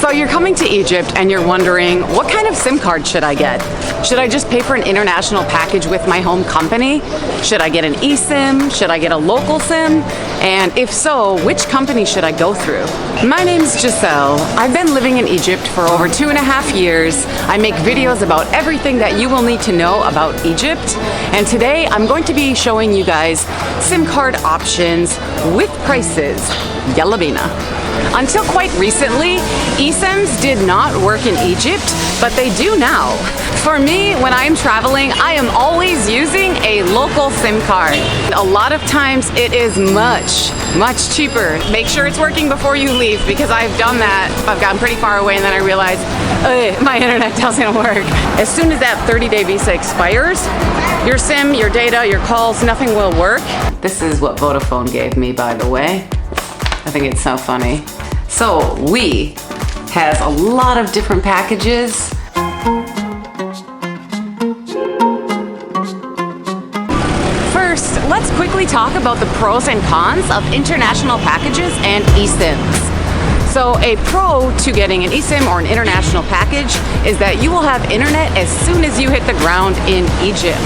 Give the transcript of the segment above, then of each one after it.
So you're coming to Egypt and you're wondering, what kind of SIM card should I get? Should I just pay for an international package with my home company? Should I get an eSIM? Should I get a local SIM? And if so, which company should I go through? My name's Gisselle. I've been living in Egypt for over 2.5 years. I make videos about everything that you will need to know about Egypt. And today I'm going to be showing you guys SIM card options with prices. Yalla bina. Until quite recently, eSIMs did not work in Egypt, but they do now. For me, when I'm traveling, I am always using a local SIM card. A lot of times it is much cheaper. Make sure it's working before you leave, because I've done that. I've gotten pretty far away and then I realized, my internet doesn't work. As soon as that 30-day visa expires, your SIM, your data, your calls, nothing will work. This is what Vodafone gave me, by the way. I think it's so funny. So we has a lot of different packages. First, let's quickly talk about the pros and cons of international packages and eSIMs. So a pro to getting an eSIM or an international package is that you will have internet as soon as you hit the ground in Egypt.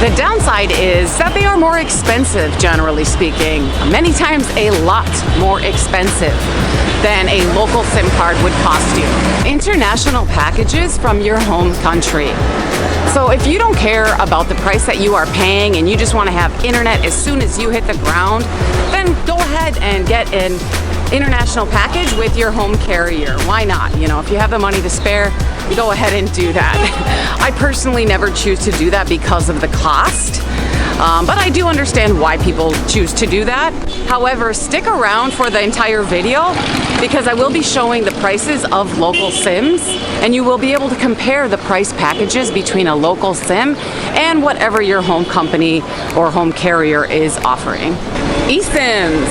The downside is that they are more expensive, generally speaking. Many times a lot more expensive than a local SIM card would cost you. International packages from your home country. So if you don't care about the price that you are paying and you just want to have internet as soon as you hit the ground, then go ahead and get an international package with your home carrier. Why not? You know, if you have the money to spare, go ahead and do that. I personally never choose to do that because of the cost, but I do understand why people choose to do that. However, stick around for the entire video because I will be showing the prices of local SIMs, and you will be able to compare the price packages between a local SIM and whatever your home company or home carrier is offering. eSIMs.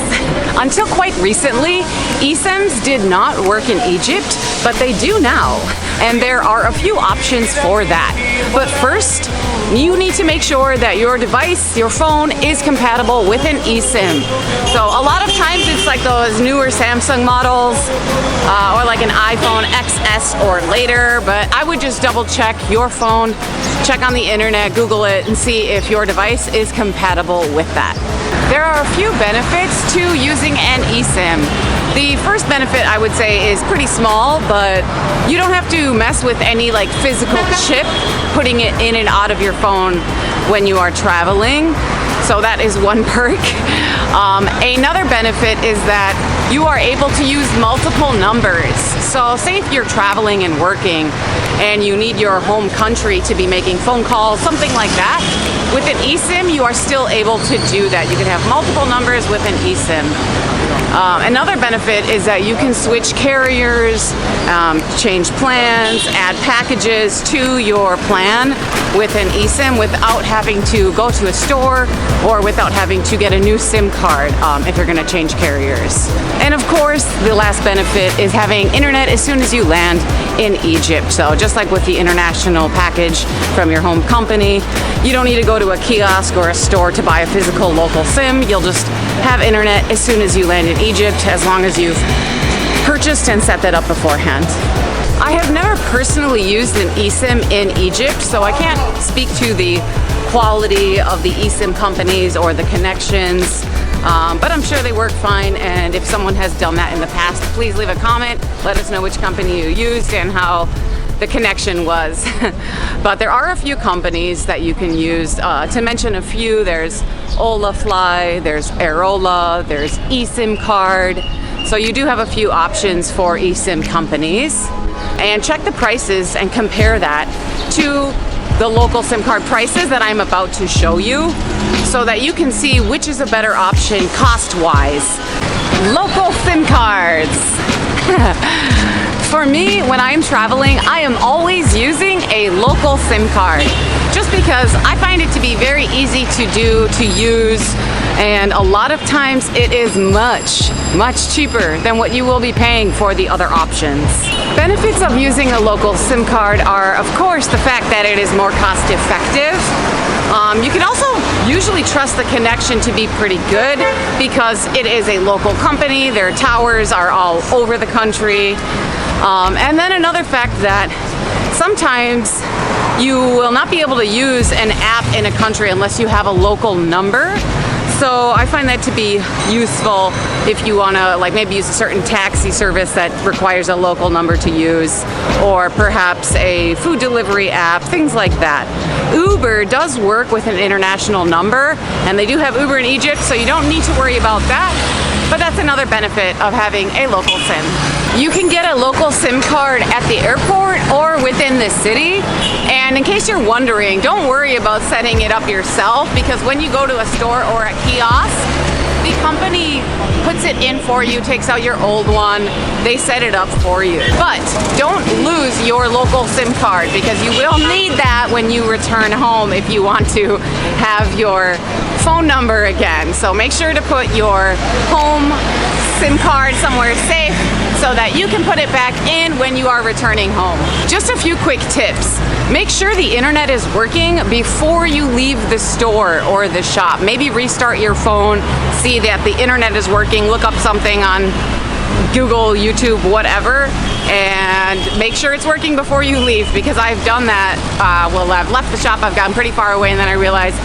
Until quite recently, eSIMs did not work in Egypt, but they do now. And there are a few options for that. But first, you need to make sure that your device, your phone, is compatible with an eSIM. So a lot of times it's like those newer Samsung models or like an iPhone XS or later, but I would just double check your phone, check on the internet, Google it, and see if your device is compatible with that. There are a few benefits to using an eSIM. The first benefit I would say is pretty small, but you don't have to mess with any like physical chip putting it in and out of your phone when you are traveling. So that is one perk. Another benefit is that you are able to use multiple numbers. So say if you're traveling and working and you need your home country to be making phone calls, something like that, with an eSIM you are still able to do that. You can have multiple numbers with an eSIM. Another benefit is that you can switch carriers, change plans, add packages to your plan with an eSIM without having to go to a store or without having to get a new SIM card if you're going to change carriers. And of course, the last benefit is having internet as soon as you land in Egypt. So just like with the international package from your home company, you don't need to go to a kiosk or a store to buy a physical local SIM. You'll just have internet as soon as you land in Egypt, as long as you've purchased and set that up beforehand. I have never personally used an eSIM in Egypt, so I can't speak to the quality of the eSIM companies or the connections, but I'm sure they work fine, and if someone has done that in the past, please leave a comment. Let us know which company you used and how the connection was. But there are a few companies that you can use. To mention a few, there's Olafly, there's Aerola, there's eSIM Card. So you do have a few options for eSIM companies. And check the prices and compare that to the local SIM card prices that I'm about to show you so that you can see which is a better option cost-wise. Local SIM cards. For me, when I'm traveling, I am always using a local SIM card just because I find it to be very easy to do, to use, and a lot of times it is much cheaper than what you will be paying for the other options. Benefits of using a local SIM card are, of course, the fact that it is more cost effective. You can also usually trust the connection to be pretty good because it is a local company. Their towers are all over the country. And then another fact that sometimes you will not be able to use an app in a country unless you have a local number. So I find that to be useful if you want to like maybe use a certain taxi service that requires a local number to use, or perhaps a food delivery app, things like that. Uber does work with an international number, and they do have Uber in Egypt, so you don't need to worry about that. But that's another benefit of having a local SIM. You can get a local SIM card at the airport or within the city. And in case you're wondering, don't worry about setting it up yourself, because when you go to a store or a kiosk, the company puts it in for you, takes out your old one, they set it up for you. But don't lose your local SIM card, because you will need that when you return home if you want to have your phone number again. So make sure to put your home SIM card somewhere safe so that you can put it back in when you are returning home. Just a few quick tips. Make sure the internet is working before you leave the store or the shop. Maybe restart your phone, see that the internet is working, look up something on Google, YouTube, whatever, and make sure it's working before you leave, because I've done that. Well, I've left the shop, I've gotten pretty far away, and then I realized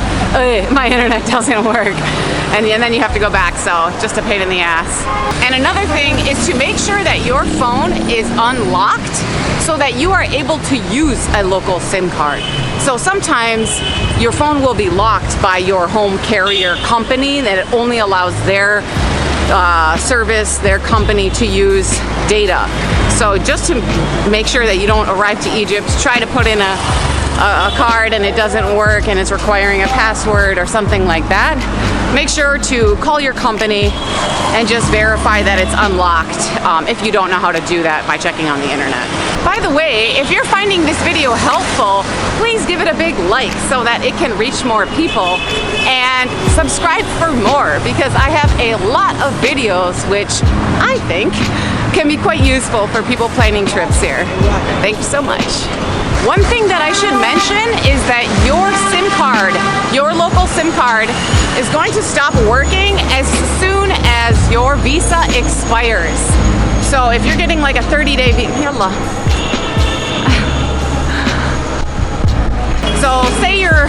my internet doesn't work. And then you have to go back, so just a pain in the ass. And another thing is to make sure that your phone is unlocked so that you are able to use a local SIM card. So sometimes your phone will be locked by your home carrier company, that it only allows their service, their company to use data. So just to make sure that you don't arrive to Egypt, try to put in a card and it doesn't work and it's requiring a password or something like that, make sure to call your company and just verify that it's unlocked if you don't know how to do that by checking on the internet. By the way, if you're finding this video helpful, please give it a big like so that it can reach more people, and subscribe for more, because I have a lot of videos which I think can be quite useful for people planning trips here. Thank you so much. One thing that I should mention is that your SIM card, your local SIM card, is going to stop working as soon as your visa expires. So if you're getting like a 30-day visa, so say you're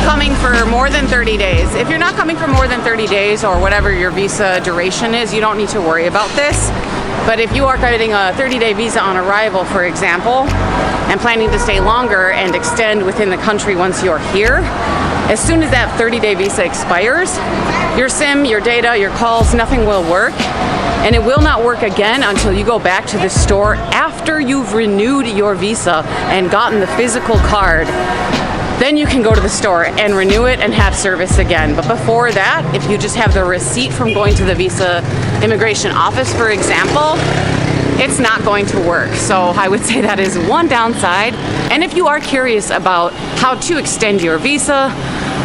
coming for more than 30 days. If you're not coming for more than 30 days or whatever your visa duration is, you don't need to worry about this. But if you are getting a 30-day visa on arrival, for example, and planning to stay longer and extend within the country once you're here, as soon as that 30-day visa expires, your SIM, your data, your calls, nothing will work. And it will not work again until you go back to the store after you've renewed your visa and gotten the physical card. Then you can go to the store and renew it and have service again. But before that, if you just have the receipt from going to the visa immigration office, for example, it's not going to work. So I would say that is one downside. And if you are curious about how to extend your visa,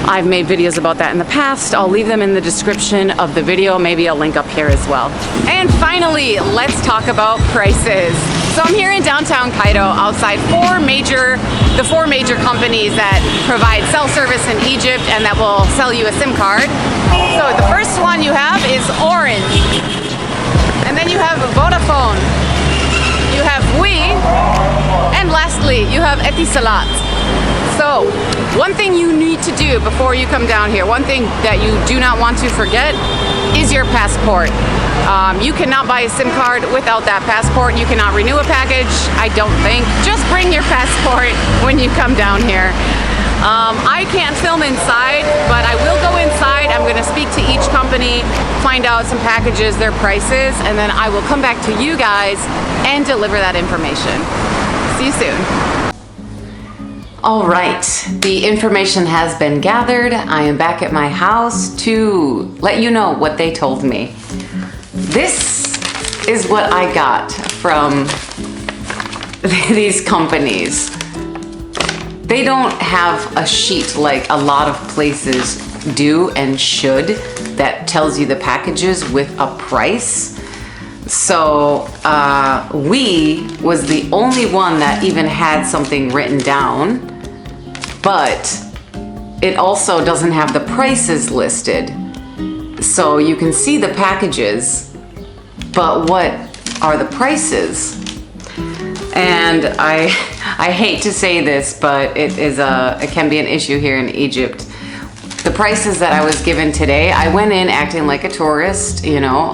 I've made videos about that in the past. I'll leave them in the description of the video, maybe a link up here as well. And finally, let's talk about prices. So I'm here in downtown Cairo, outside the four major companies that provide cell service in Egypt and that will sell you a SIM card. So the first one you have is Orange, and then you have Vodafone, you have We, and lastly you have Etisalat. So one thing you need to do before you come down here, one thing that you do not want to forget, is your passport. You cannot buy a SIM card without that passport. You cannot renew a package, I don't think. Just bring your passport when you come down here. I can't film inside, but I will go inside. I'm going to speak to each company, find out some packages, their prices, and then I will come back to you guys and deliver that information. See you soon. All right, the information has been gathered. I am back at my house to let you know what they told me. This is what I got from these companies. They don't have a sheet like a lot of places do and should that tells you the packages with a price. So We was the only one that even had something written down, but it also doesn't have the prices listed. So you can see the packages, but what are the prices? And I hate to say this, but it can be an issue here in Egypt. The prices that I was given today, I went in acting like a tourist, you know.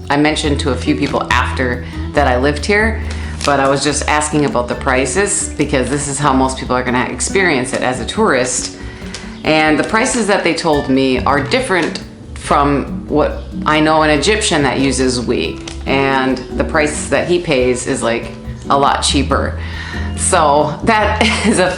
I mentioned to a few people after that I lived here, but I was just asking about the prices because this is how most people are gonna experience it as a tourist. And the prices that they told me are different from what I know an Egyptian that uses we. And the price that he pays is like a lot cheaper. So that is a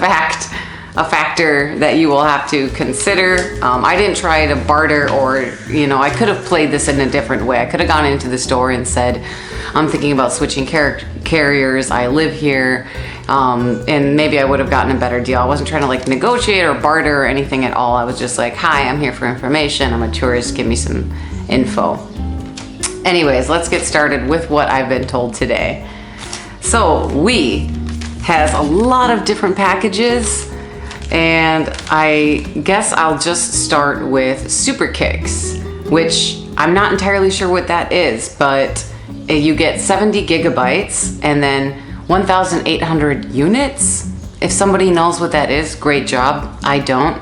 factor that you will have to consider. I didn't try to barter, or, you know, I could have played this in a different way. I could have gone into the store and said, I'm thinking about switching carriers, I live here, and maybe I would have gotten a better deal. I wasn't trying to like negotiate or barter or anything at all. I was just like, hi, I'm here for information, I'm a tourist, give me some info. Anyways, let's get started with what I've been told today. So we has a lot of different packages, and I guess I'll just start with Super Kicks, which I'm not entirely sure what that is, but you get 70 gigabytes and then 1,800 units. If somebody knows what that is, great job. I don't.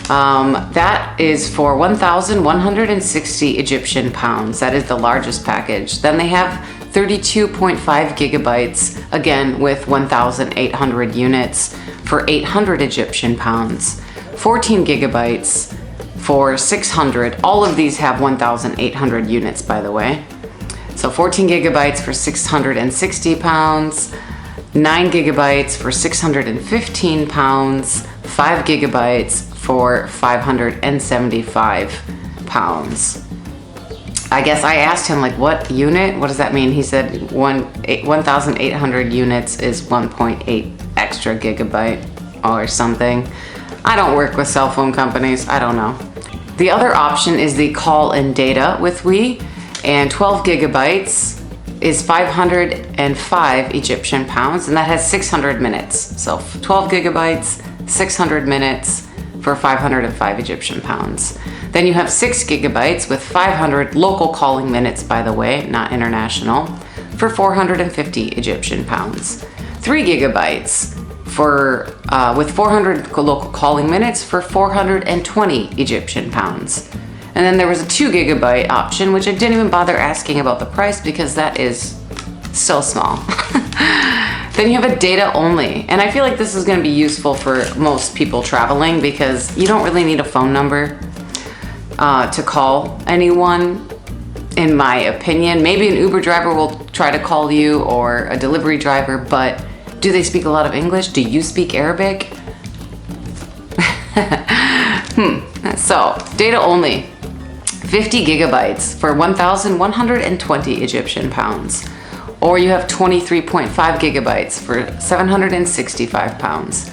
That is for 1,160 Egyptian pounds. That is the largest package. Then they have 32.5 gigabytes, again with 1,800 units for 800 Egyptian pounds. 14 gigabytes for 600. All of these have 1,800 units, by the way. So 14 gigabytes for 660 pounds, 9 gigabytes for 615 pounds, 5 gigabytes for 575 pounds. I guess I asked him, like, what unit? What does that mean? He said 1,800 units is 1.8 extra gigabyte or something. I don't work with cell phone companies. I don't know. The other option is the call and data with we, and 12 gigabytes is 505 Egyptian pounds, and that has 600 minutes. So 12 gigabytes, 600 minutes for 505 Egyptian pounds. Then you have 6 gigabytes with 500 local calling minutes, by the way, not international, for 450 Egyptian pounds. 3 gigabytes for with 400 local calling minutes for 420 Egyptian pounds. And then there was a 2 gigabyte option, which I didn't even bother asking about the price because that is so small. Then you have a data only. And I feel like this is gonna be useful for most people traveling because you don't really need a phone number to call anyone, in my opinion. Maybe an Uber driver will try to call you, or a delivery driver, but do they speak a lot of English? Do you speak Arabic? So, data only. 50 gigabytes for 1,120 Egyptian pounds. Or you have 23.5 gigabytes for 765 pounds.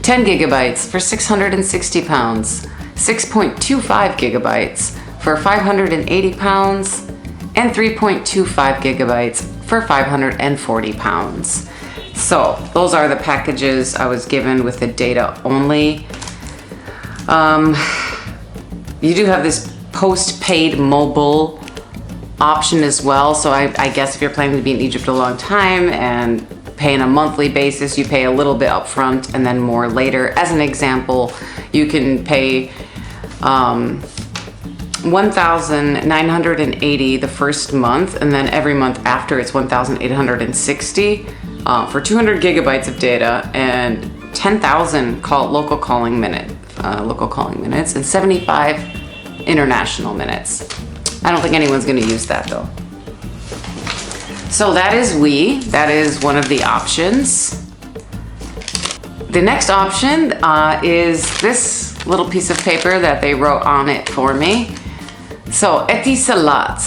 10 gigabytes for 660 pounds. 6.25 gigabytes for 580 pounds. And 3.25 gigabytes for 540 pounds. So those are the packages I was given with the data only. You do have this post-paid mobile option as well. So I guess if you're planning to be in Egypt a long time and pay on a monthly basis, you pay a little bit up front and then more later. As an example, you can pay 1,980 the first month, and then every month after it's 1,860 for 200 gigabytes of data and 10,000 local calling minutes and 75 international minutes. I don't think anyone's going to use that though. So that is that is one of the options. The next option is this little piece of paper that they wrote on it for me. So Etisalat.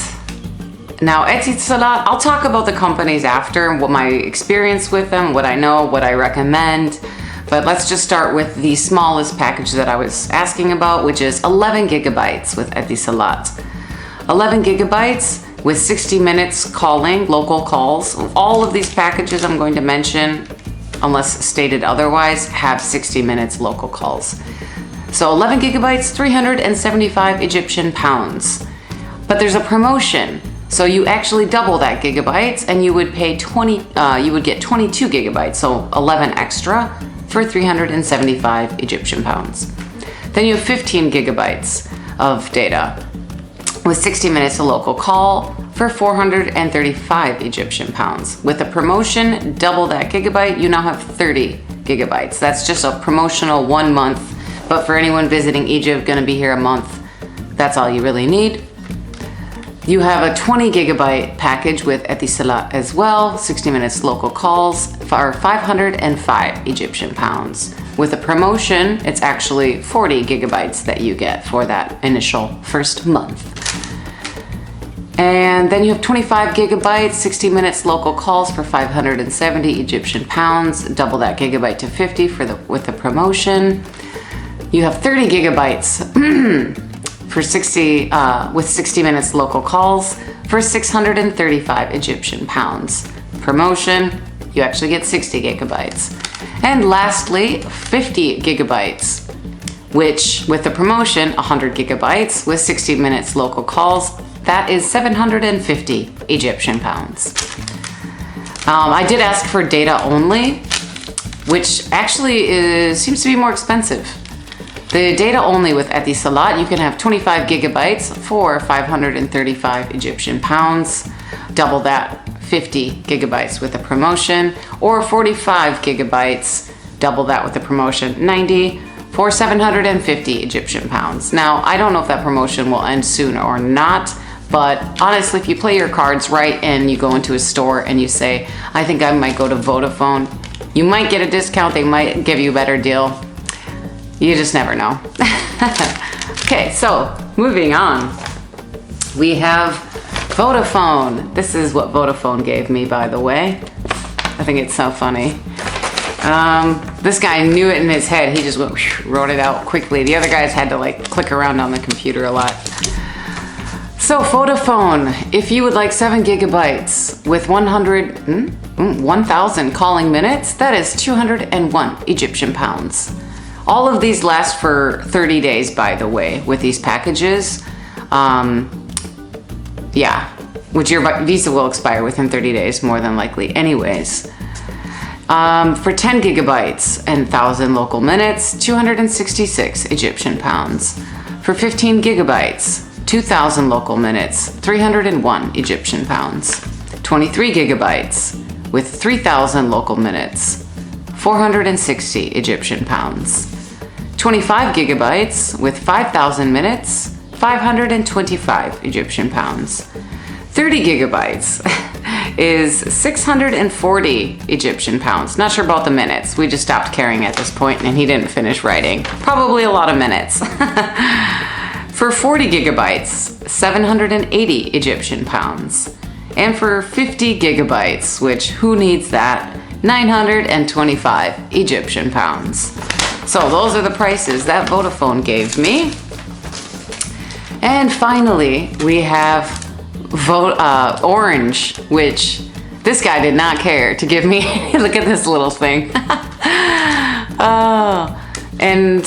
Now Etisalat, I'll talk about the companies after, what my experience with them, what I know, what I recommend. But let's just start with the smallest package that I was asking about, which is 11 gigabytes with Etisalat. 11 gigabytes with 60 minutes calling, local calls. All of these packages I'm going to mention, unless stated otherwise, have 60 minutes local calls. So 11 gigabytes, 375 Egyptian pounds. But there's a promotion. So you actually double that gigabytes, and you would pay you would get 22 gigabytes, so 11 extra for 375 Egyptian pounds. Then you have 15 gigabytes of data with 60 minutes of local call for 435 Egyptian pounds. With a promotion, double that gigabyte, you now have 30 gigabytes. That's just a promotional 1 month, but for anyone visiting Egypt, gonna be here a month, that's all you really need. You have a 20 gigabyte package with Etisalat as well, 60 minutes local calls for 505 Egyptian pounds. With a promotion, it's actually 40 gigabytes that you get for that initial first month. And then you have 25 gigabytes, 60 minutes local calls for 570 Egyptian pounds, double that gigabyte to 50 with the promotion. You have 30 gigabytes for 60 minutes local calls for 635 Egyptian pounds. Promotion, you actually get 60 gigabytes. And lastly, 50 gigabytes, which with the promotion, 100 gigabytes with 60 minutes local calls, that is 750 Egyptian pounds. I did ask for data only, which actually seems to be more expensive. The data only with Etisalat, you can have 25 gigabytes for 535 Egyptian pounds, double that 50 gigabytes with a promotion, or 45 gigabytes, double that with the promotion, 90 for 750 Egyptian pounds. Now, I don't know if that promotion will end soon or not, but honestly, if you play your cards right and you go into a store and you say, I think I might go to Vodafone, you might get a discount, they might give you a better deal. You just never know. Okay, so moving on. We have Vodafone. This is what Vodafone gave me, by the way. I think it's so funny. This guy knew it in his head. He just wrote it out quickly. The other guys had to like click around on the computer a lot. So Vodafone, if you would like 7 gigabytes with 1,000 calling minutes, that is 201 Egyptian pounds. All of these last for 30 days, by the way, with these packages. Yeah, which your visa will expire within 30 days, more than likely anyways. For 10 gigabytes and 1,000 local minutes, 266 Egyptian pounds. For 15 gigabytes, 2,000 local minutes, 301 Egyptian pounds. 23 gigabytes with 3,000 local minutes, 460 Egyptian pounds. 25 gigabytes with 5,000 minutes, 525 Egyptian pounds. 30 gigabytes is 640 Egyptian pounds. Not sure about the minutes. We just stopped caring at this point and he didn't finish writing. Probably a lot of minutes. For 40 gigabytes, 780 Egyptian pounds. And for 50 gigabytes, which who needs that, 925 Egyptian pounds. So those are the prices that Vodafone gave me. And finally, we have Orange, which this guy did not care to give me. Look at this little thing. Oh, and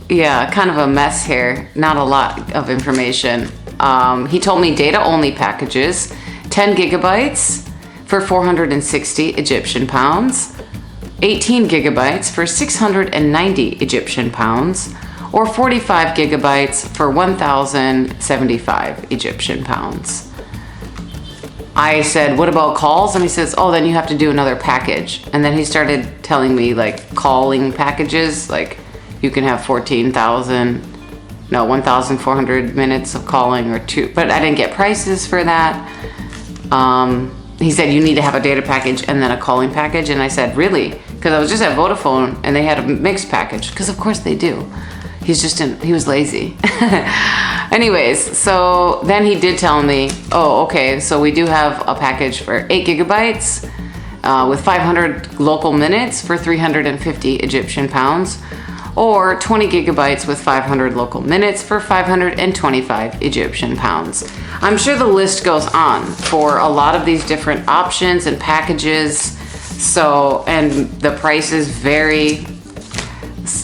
yeah, kind of a mess here. Not a lot of information. He told me data only packages, 10 gigabytes for 460 Egyptian pounds, 18 gigabytes for 690 Egyptian pounds, or 45 gigabytes for 1,075 Egyptian pounds. I said, what about calls? And he says, oh, then you have to do another package. And then he started telling me like calling packages, like you can have 1,400 minutes of calling or two, but I didn't get prices for that. He said you need to have a data package and then a calling package. And I said, really? Because I was just at Vodafone and they had a mixed package, because of course they do. He was lazy. Anyways, so then he did tell me, oh, okay, so we do have a package for 8 gigabytes with 500 local minutes for 350 Egyptian pounds, or 20 gigabytes with 500 local minutes for 525 Egyptian pounds. I'm sure the list goes on for a lot of these different options and packages. So, and the prices vary,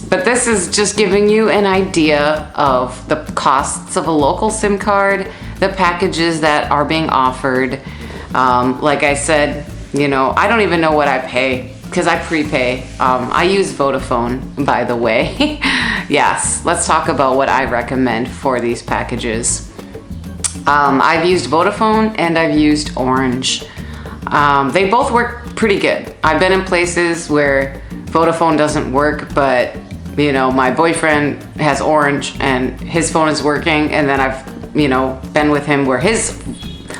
but this is just giving you an idea of the costs of a local SIM card, the packages that are being offered. Like I said, you know, I don't even know what I pay because I prepay. I use Vodafone, by the way. Yes, let's talk about what I recommend for these packages. I've used Vodafone and I've used Orange. They both work pretty good. I've been in places where Vodafone doesn't work, but you know, my boyfriend has Orange and his phone is working, and then I've, you know, been with him where his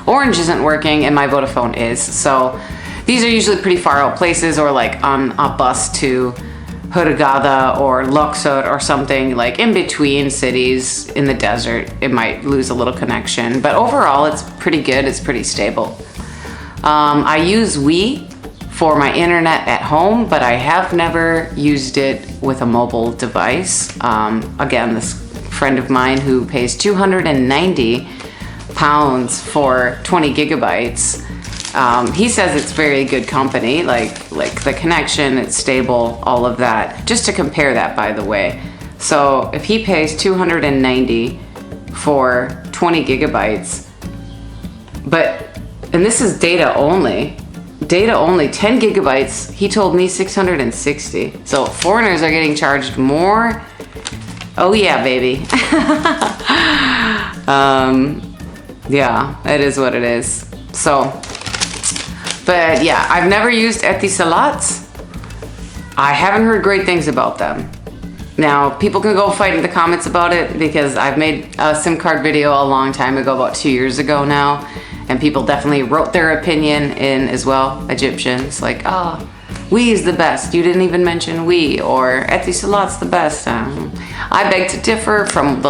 Orange isn't working and my Vodafone is. So these are usually pretty far out places, or like on a bus to Hurghada or Luxor or something, like in between cities in the desert. It might lose a little connection, but overall it's pretty good. It's pretty stable. I use We for my internet at home, but I have never used it with a mobile device. Again, this friend of mine who pays 290 pounds for 20 gigabytes. He says it's very good company, like the connection, it's stable, all of that. Just to compare that, by the way. So if he pays 290 for 20 gigabytes, and this is data only, 10 gigabytes, he told me 660. So foreigners are getting charged more. Oh yeah, baby. Yeah, it is what it is. So, but yeah, I've never used Etisalat. I haven't heard great things about them. Now, people can go fight in the comments about it because I've made a SIM card video a long time ago, about 2 years ago now, and people definitely wrote their opinion in as well, Egyptians, like, oh, We is the best. You didn't even mention We, or Etisalat's the best. I beg to differ from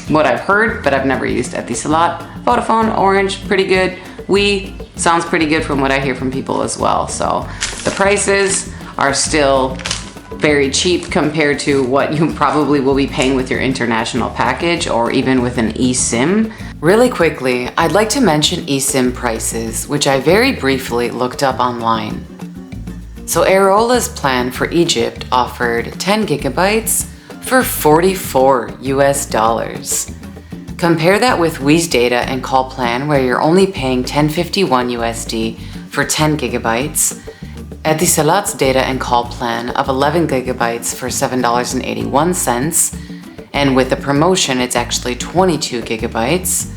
what I've heard, but I've never used Etisalat. Vodafone, Orange, pretty good. We sounds pretty good from what I hear from people as well. So the prices are still very cheap compared to what you probably will be paying with your international package or even with an eSIM. Really quickly, I'd like to mention eSIM prices, which I very briefly looked up online. So Airola's plan for Egypt offered 10 gigabytes for $44 US. Compare that with We's data and call plan where you're only paying $10.51 USD for 10 gigabytes, Etisalat's data and call plan of 11 gigabytes for $7.81, and with the promotion it's actually 22 gigabytes,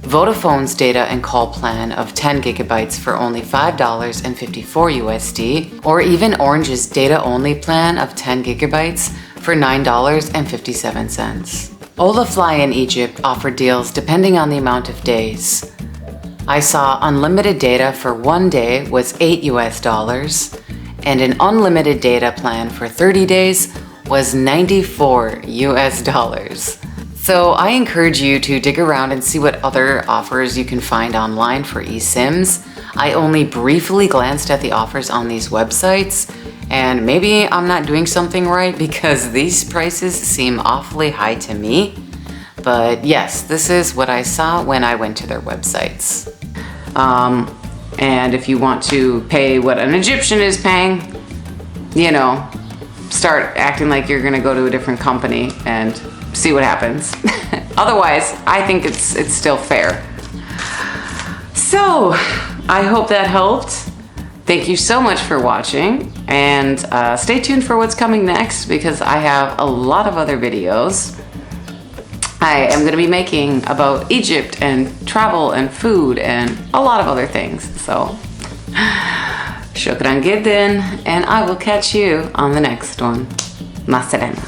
Vodafone's data and call plan of 10 gigabytes for only $5.54 USD, or even Orange's data-only plan of 10 gigabytes for $9.57. Olafly in Egypt offered deals depending on the amount of days. I saw unlimited data for 1 day was $8 US, and an unlimited data plan for 30 days was $94 US. So I encourage you to dig around and see what other offers you can find online for eSIMs. I only briefly glanced at the offers on these websites, and maybe I'm not doing something right because these prices seem awfully high to me. But yes, this is what I saw when I went to their websites. And if you want to pay what an Egyptian is paying, you know, start acting like you're gonna go to a different company and see what happens. Otherwise, I think it's still fair. So, I hope that helped. Thank you so much for watching, and stay tuned for what's coming next because I have a lot of other videos. I am going to be making about Egypt and travel and food and a lot of other things. So, shukran jiddan, and I will catch you on the next one. Ma salama.